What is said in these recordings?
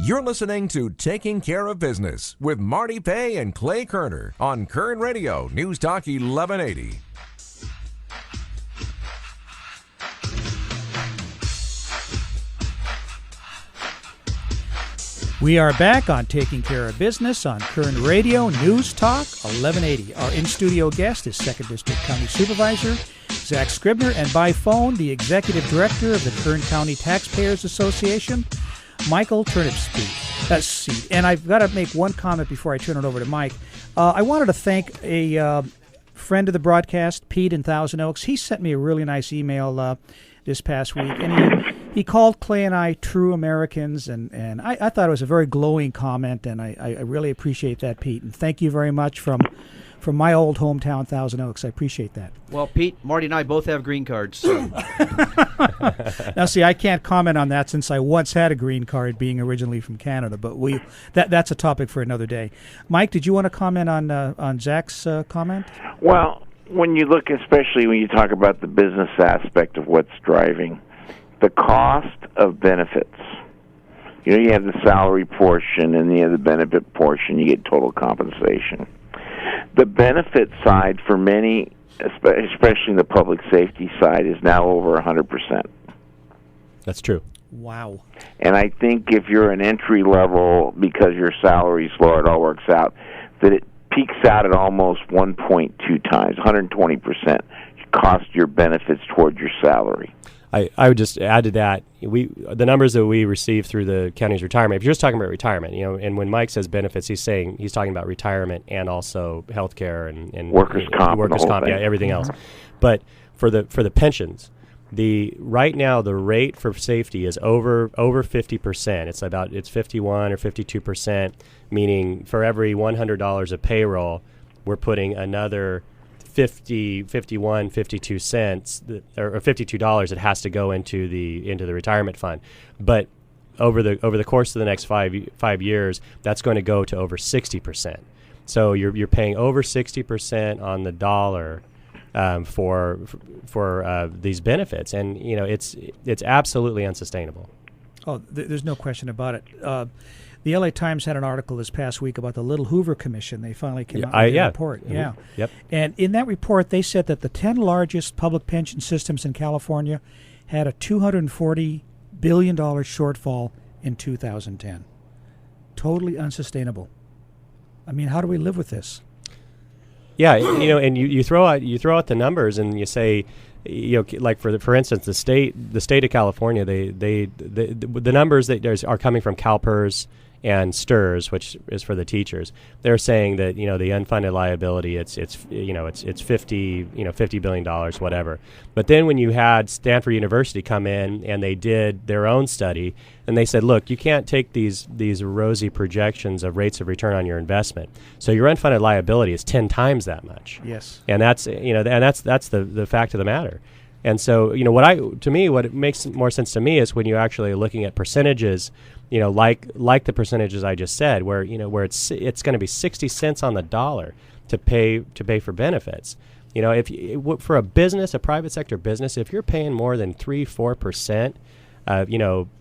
You're listening to Taking Care of Business with Marty Pay and Clay Kerner on Kern Radio Newstalk 1180. We are back on Taking Care of Business on Kern Radio Newstalk 1180. Our in-studio guest is 2nd District County Supervisor Zack Scrivner, and by phone, the Executive Director of the Kern County Taxpayers Association, Michael Turnipseed. And I've got to make one comment before I turn it over to Mike. I wanted to thank a friend of the broadcast, Pete in Thousand Oaks. He sent me a really nice email this past week, and he called Clay and I true Americans, and I thought it was a very glowing comment, and I really appreciate that, Pete. And thank you very much from my old hometown, Thousand Oaks. I appreciate that. Well, Pete, Marty and I both have green cards. So. Now, see, I can't comment on that since I once had a green card, being originally from Canada, but that's a topic for another day. Mike, did you want to comment on Zach's comment? Well, when you look, especially when you talk about the business aspect of what's driving, the cost of benefits. You know, you have the salary portion and you have the benefit portion. You get total compensation. The benefit side for many, especially in the public safety side, is now over 100%. That's true. Wow. And I think if you're an entry level, because your salary's low, it all works out, that it peaks out at almost 1.2 times, 120% cost your benefits toward your salary. I would just add to that, the numbers that we receive through the county's retirement, if you're just talking about retirement, and when Mike says benefits, he's talking about retirement and also health care and workers' comp, everything else. But for the pensions, right now the rate for safety is over 50%. It's 51 or 52%, meaning for every $100 of payroll, we're putting another 51, 52 cents or $52 that has to go into the retirement fund. But over the course of the next 5 years, that's going to go to over 60%. So you're paying over 60% on the dollar for these benefits, and it's absolutely unsustainable. Oh, there's no question about it. The LA Times had an article this past week about the Little Hoover Commission. They finally came out with a report. Mm-hmm. Yeah. Yep. And in that report, they said that the 10 largest public pension systems in California had a $240 billion shortfall in 2010. Totally unsustainable. I mean, how do we live with this? Yeah, and you throw out the numbers and you say, like for instance, the state of California, the numbers that are coming from CalPERS and STRS, which is for the teachers, they're saying that the unfunded liability it's $50 billion, whatever. But then when you had Stanford University come in and they did their own study, and they said, look, you can't take these rosy projections of rates of return on your investment. So your unfunded liability is 10 times that much. Yes. And that's that's the fact of the matter. And so, what makes more sense to me is when you're actually looking at percentages, like the percentages I just said, where it's going to be 60 cents on the dollar to pay for benefits. If for a business, a private sector business, if you're paying more than 3-4%,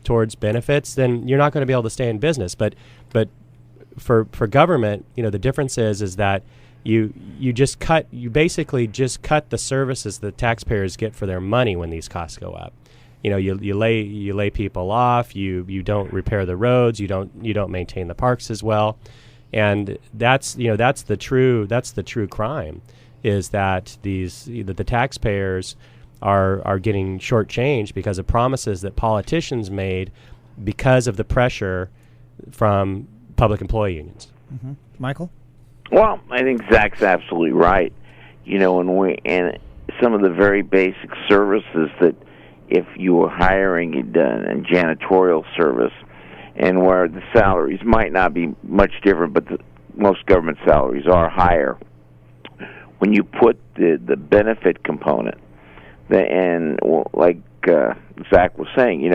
towards benefits, then you're not going to be able to stay in business. But for government, the difference is that you basically just cut the services the taxpayers get for their money when these costs go up. You lay people off. You don't repair the roads. You don't maintain the parks as well, and that's the true crime, is that the taxpayers are getting shortchanged because of promises that politicians made because of the pressure from public employee unions. Mm-hmm. Michael? Well, I think Zach's absolutely right. And some of the very basic services that if you were hiring a janitorial service, and where the salaries might not be much different, but most government salaries are higher. When you put the benefit component, like Zach was saying,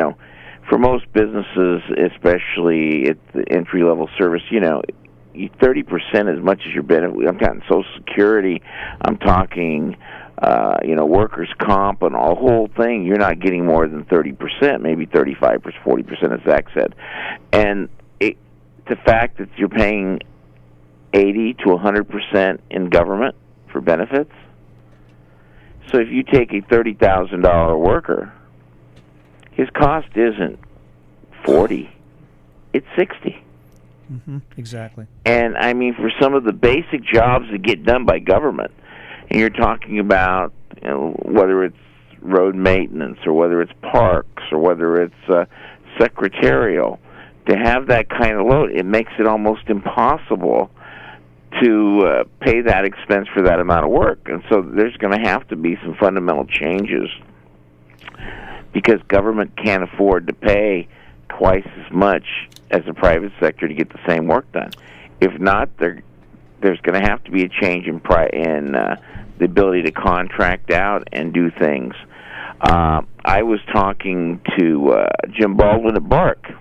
for most businesses, especially at the entry-level service, 30% as much as your benefit. I'm talking Social Security. I'm talking, workers' comp and a whole thing. You're not getting more than 30%, maybe 35%, 40%, as Zach said. And the fact that you're paying 80 to 100% in government for benefits. So if you take a $30,000 worker, his cost isn't 40, it's 60. Mm-hmm. Exactly. And I mean, for some of the basic jobs that get done by government, and you're talking about, you know, whether it's road maintenance or whether it's parks or whether it's secretarial, to have that kind of load, it makes it almost impossible to pay that expense for that amount of work. And so there's going to have to be some fundamental changes, because government can't afford to pay twice as much as the private sector to get the same work done. If not, there's going to have to be a change in the ability to contract out and do things. I was talking to Jim Baldwin at BARC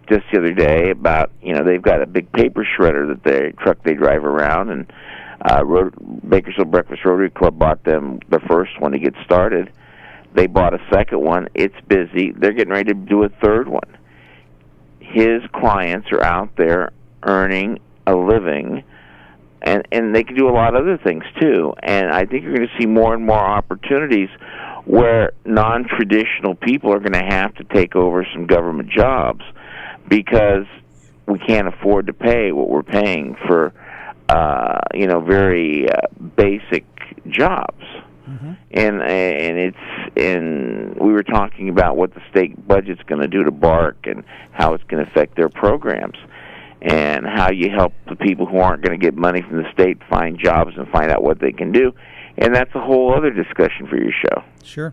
just the other day about, you know, they've got a big paper shredder truck they drive around, and Bakersfield Breakfast Rotary Club bought them the first one to get started. They bought a second one. It's busy. They're getting ready to do a third one. His clients are out there earning a living, and they can do a lot of other things too. And I think you're going to see more and more opportunities where non-traditional people are going to have to take over some government jobs, because we can't afford to pay what we're paying for, very basic jobs. Mm-hmm. And we were talking about what the state budget's going to do to BARC and how it's going to affect their programs, and how you help the people who aren't going to get money from the state find jobs and find out what they can do. And that's a whole other discussion for your show. Sure.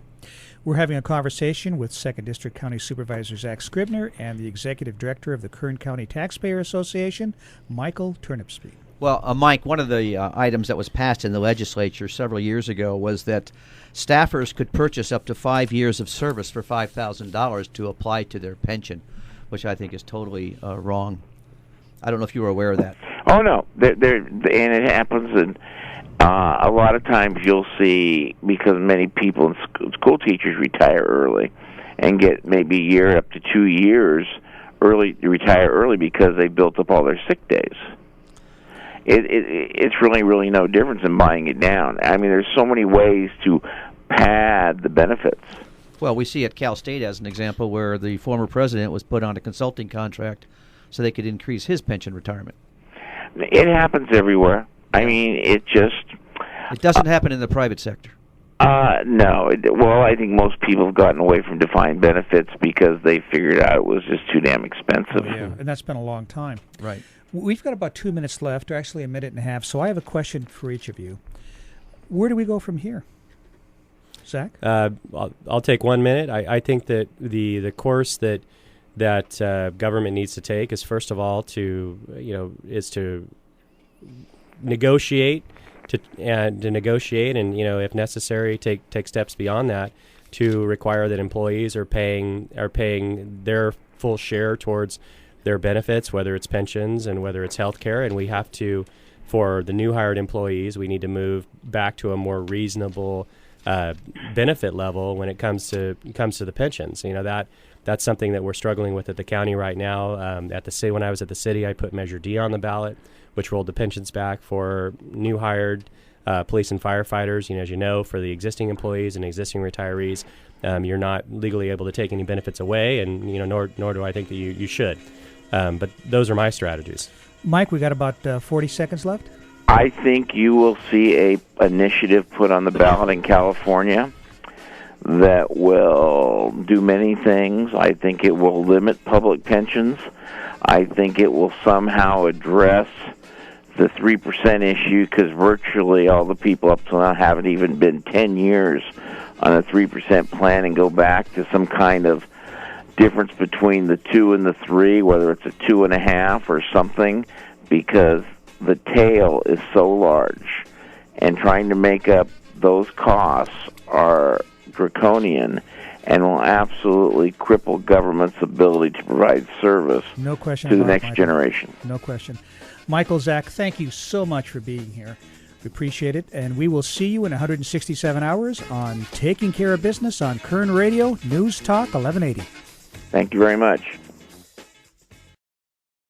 We're having a conversation with 2nd District County Supervisor Zack Scrivner and the Executive Director of the Kern County Taxpayer Association, Michael Turnipseed. Well, Mike, one of the items that was passed in the legislature several years ago was that staffers could purchase up to 5 years of service for $5,000 to apply to their pension, which I think is totally wrong. I don't know if you were aware of that. Oh, no. And it happens, and a lot of times you'll see, because many people, school teachers retire early and get maybe a year up to 2 years early, retire early because they built up all their sick days. It's really, really no difference in buying it down. I mean, there's so many ways to pad the benefits. Well, we see at Cal State as an example where the former president was put on a consulting contract so they could increase his pension retirement. It happens everywhere. I mean, it doesn't happen in the private sector. No. Well, I think most people have gotten away from defined benefits because they figured out it was just too damn expensive. Oh, yeah, and that's been a long time. Right. We've got about 2 minutes left, or actually a minute and a half, so I have a question for each of you. Where do we go from here? Zach? I'll take 1 minute. I think that the course that government needs to take is, first of all, to negotiate, and if necessary, take steps beyond that to require that employees are paying their full share towards their benefits, whether it's pensions and whether it's health care. And we have to, for the new hired employees, we need to move back to a more reasonable benefit level when it comes to the pensions. That's something that we're struggling with at the county right now. At the city, when I was at the city, I put Measure D on the ballot, which rolled the pensions back for new hired police and firefighters. As you know, for the existing employees and existing retirees, you're not legally able to take any benefits away, and nor do I think that you should. But those are my strategies. Mike, we got about 40 seconds left. I think you will see a initiative put on the ballot in California that will do many things. I think it will limit public pensions. I think it will somehow address the 3% issue, because virtually all the people up till now haven't even been 10 years on a 3% plan and go back to some kind of difference between the 2 and the 3, whether it's a 2.5 or something, because the tail is so large, and trying to make up those costs are draconian and will absolutely cripple government's ability to provide service to the next generation. No question. Michael, Zack, thank you so much for being here. We appreciate it, and we will see you in 167 hours on Taking Care of Business on Kern Radio Newstalk 1180. Thank you very much.